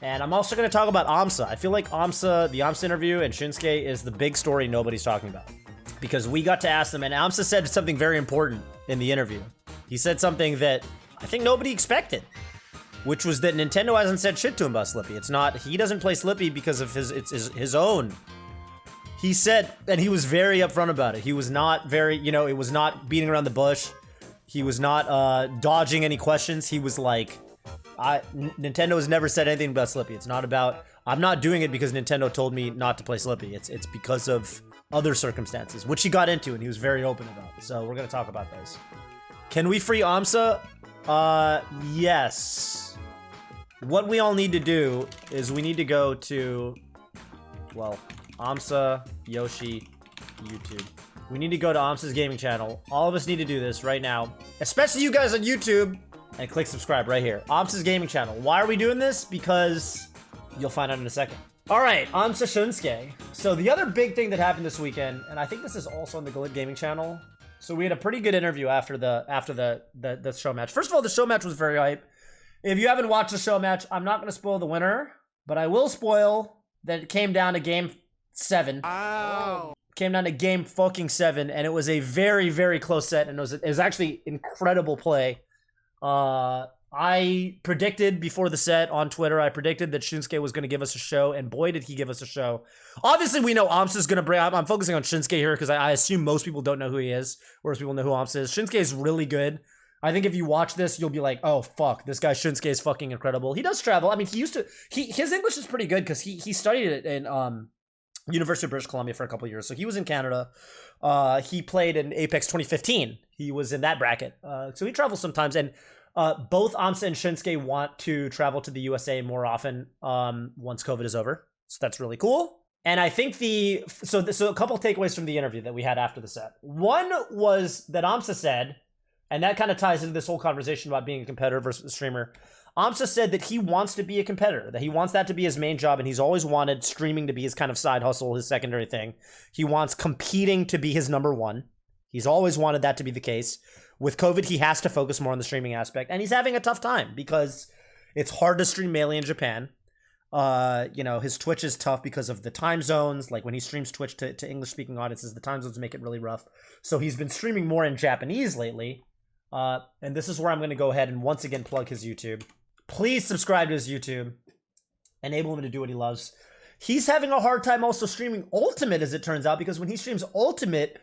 And I'm also going to talk about aMSa. I feel like aMSa, the aMSa interview and Shinsuke is the big story nobody's talking about. Because we got to ask them, and aMSa said something very important in the interview. He said something that I think nobody expected, which was that Nintendo hasn't said shit to him about Slippi. It's not, he doesn't play Slippi because of his own. He said, and he was very upfront about it. He was not very, it was not beating around the bush. He was not dodging any questions. He was like, Nintendo has never said anything about Slippi. It's not about, I'm not doing it because Nintendo told me not to play Slippi. It's because of other circumstances, which he got into and he was very open about. So we're going to talk about those. Can we free aMSa? Yes. What we all need to do is we need to go to, well, aMSa, Yoshi, YouTube. We need to go to aMSa's gaming channel. All of us need to do this right now, especially you guys on YouTube, and click subscribe right here. aMSa's gaming channel. Why are we doing this? Because you'll find out in a second. All right, aMSa Shinsuke. So the other big thing that happened this weekend, and I think this is also on the Glid Gaming channel. So we had a pretty good interview after the show match. First of all, the show match was very hype. If you haven't watched the show match, I'm not going to spoil the winner, but I will spoil that it came down to game 7. Oh. Came down to game fucking 7, and it was a very, very close set, and it was actually incredible play. I predicted before the set on Twitter, I predicted that Shinsuke was going to give us a show, and boy, did he give us a show. Obviously, we know aMSa's going to bring... I'm focusing on Shinsuke here because I assume most people don't know who he is, whereas people know who aMSa is. Shinsuke is really good. I think if you watch this, you'll be like, oh, fuck, this guy Shinsuke is fucking incredible. He does travel. I mean, he used to... His English is pretty good because he studied it in University of British Columbia for a couple of years, so he was in Canada. He played in Apex 2015. He was in that bracket. So he travels sometimes, and... both aMSa and Shinsuke want to travel to the USA more often once COVID is over. So that's really cool. And I think so a couple of takeaways from the interview that we had after the set. One was that aMSa said, and that kind of ties into this whole conversation about being a competitor versus a streamer. aMSa said that he wants to be a competitor, that he wants that to be his main job, and he's always wanted streaming to be his kind of side hustle, his secondary thing. He wants competing to be his number one. He's always wanted that to be the case. With COVID, he has to focus more on the streaming aspect, and he's having a tough time because it's hard to stream Melee in Japan. His Twitch is tough because of the time zones. Like when he streams Twitch to English-speaking audiences, the time zones make it really rough. So he's been streaming more in Japanese lately. And this is where I'm going to go ahead and once again plug his YouTube. Please subscribe to his YouTube. Enable him to do what he loves. He's having a hard time also streaming Ultimate, as it turns out, because when he streams Ultimate...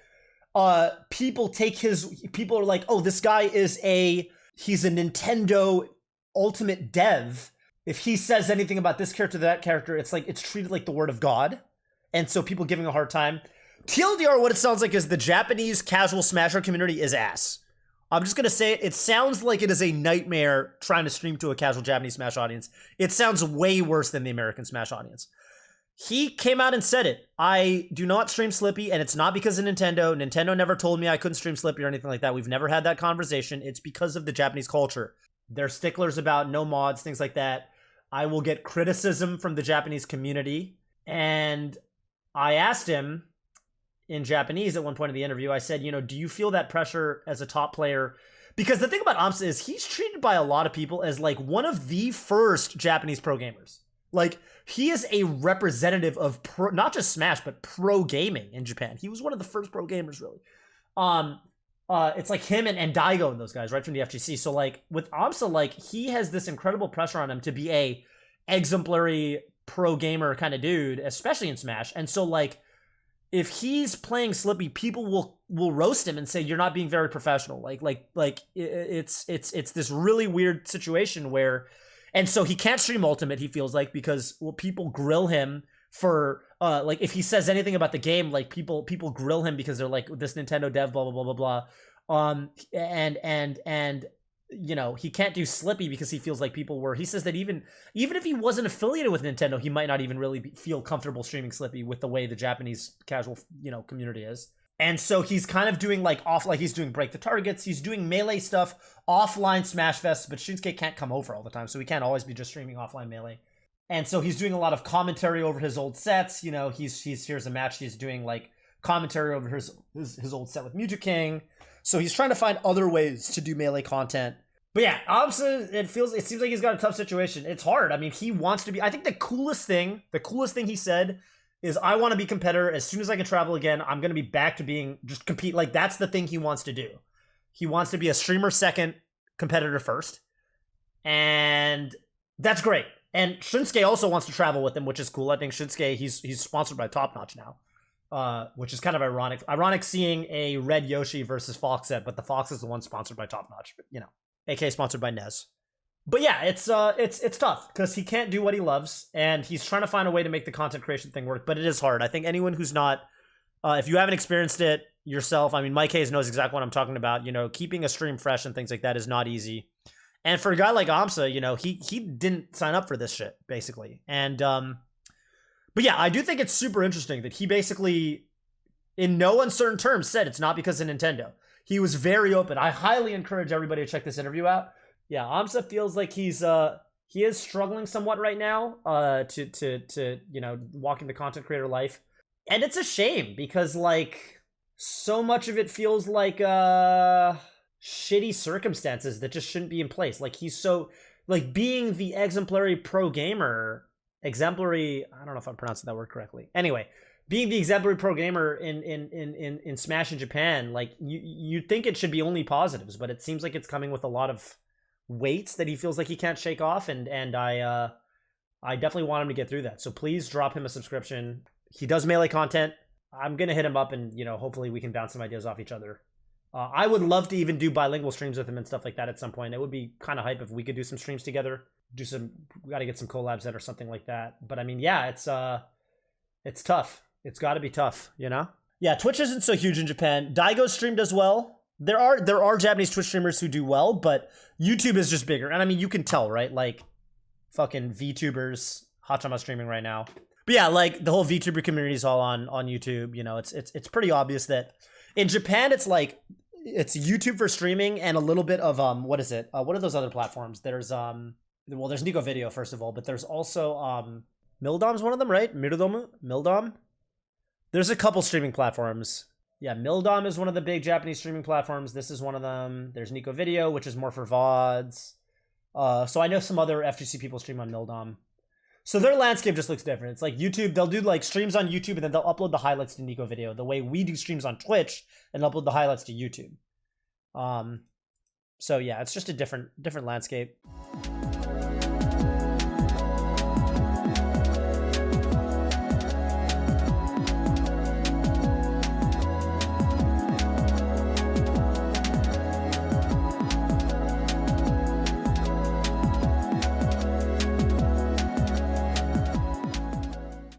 people are like, oh, this guy he's a Nintendo Ultimate dev. If he says anything about this character, that character, it's like, it's treated like the word of God. And so people giving a hard time. TLDR, what it sounds like is the Japanese casual Smasher community is ass. I'm just going to say it. It sounds like it is a nightmare trying to stream to a casual Japanese Smash audience. It sounds way worse than the American Smash audience. He came out and said it. I do not stream Slippi, and it's not because of Nintendo. Nintendo never told me I couldn't stream Slippi or anything like that. We've never had that conversation. It's because of the Japanese culture. They're sticklers about no mods, things like that. I will get criticism from the Japanese community. And I asked him in Japanese at one point in the interview, I said, do you feel that pressure as a top player? Because the thing about aMSa is he's treated by a lot of people as like one of the first Japanese pro gamers. Like, he is a representative of not just Smash, but pro gaming in Japan. He was one of the first pro gamers, really. It's like him and Daigo and those guys, right, from the FGC. So, like, with aMSa, like, he has this incredible pressure on him to be a exemplary pro gamer kind of dude, especially in Smash. And so, like, if he's playing Slippi, people will roast him and say, you're not being very professional. It's this really weird situation where... And so he can't stream Ultimate, he feels like, because people grill him for like if he says anything about the game, like people grill him because they're like, this Nintendo dev, blah blah blah blah blah. And he can't do Slippi because he feels like he says that even if he wasn't affiliated with Nintendo, he might not even really feel comfortable streaming Slippi with the way the Japanese casual community is. And so he's kind of doing he's doing Break the Targets. He's doing Melee stuff, offline Smash Fest, but Shinsuke can't come over all the time, so he can't always be just streaming offline Melee. And so he's doing a lot of commentary over his old sets. Here's a match. He's doing like commentary over his old set with Mewtwo King. So he's trying to find other ways to do Melee content. But yeah, aMSa, it seems like he's got a tough situation. It's hard. I mean, he wants to be. I think the coolest thing he said is, I want to be competitor. As soon as I can travel again, I'm gonna be back to being just compete. Like, that's the thing he wants to do. He wants to be a streamer second, competitor first, and that's great. And Shinsuke also wants to travel with him, which is cool. I think Shinsuke, he's sponsored by Top Notch now, which is kind of ironic. Ironic seeing a Red Yoshi versus Foxette, but the Fox is the one sponsored by Top Notch. You know. AK sponsored by Nez. But yeah, it's tough because he can't do what he loves, and he's trying to find a way to make the content creation thing work, but it is hard. I think anyone who's not, if you haven't experienced it yourself, I mean, Mike Hayes knows exactly what I'm talking about. You know, keeping a stream fresh and things like that is not easy. And for a guy like aMSa, you know, he didn't sign up for this shit, basically. And, but yeah, I do think it's super interesting that he basically, in no uncertain terms, said it's not because of Nintendo. He was very open. I highly encourage everybody to check this interview out. Yeah, aMSa feels like he is struggling somewhat right now to you know, walking the content creator life. And it's a shame because, like, so much of it feels like shitty circumstances that just shouldn't be in place. Like, he's so, like, being the exemplary pro gamer, I don't know if I'm pronouncing that word correctly. Anyway, being the exemplary pro gamer in Smash in Japan, like, you'd think it should be only positives, but it seems like it's coming with a lot of weights that he feels like he can't shake off, and I definitely want him to get through that. So please drop him a subscription. He does Melee content. I'm gonna hit him up, and, you know, hopefully we can bounce some ideas off each other. I would love to even do bilingual streams with him and stuff like that at some point. It would be kind of hype if we could do some streams together. We got to get some collabs in or something like that. But I mean, yeah, it's tough. It's got to be tough, you know? Yeah, Twitch isn't so huge in Japan. Daigo's stream does well. There are Japanese Twitch streamers who do well, but YouTube is just bigger. And I mean, you can tell, right? Like, fucking VTubers, Hachama streaming right now. But yeah, like, the whole VTuber community is all on YouTube. You know, it's pretty obvious that in Japan, it's like, it's YouTube for streaming and a little bit of, what is it? What are those other platforms? There's, well, there's Nico Video, first of all, but there's also, Mildom's one of them, right? Mildom? There's a couple streaming platforms. Yeah, Mildom is one of the big Japanese streaming platforms. This is one of them. There's Nico Video, which is more for VODs. So I know some other FGC people stream on Mildom. So their landscape just looks different. It's like YouTube, they'll do like streams on YouTube and then they'll upload the highlights to Nico Video, the way we do streams on Twitch and upload the highlights to YouTube. So yeah, it's just a different landscape.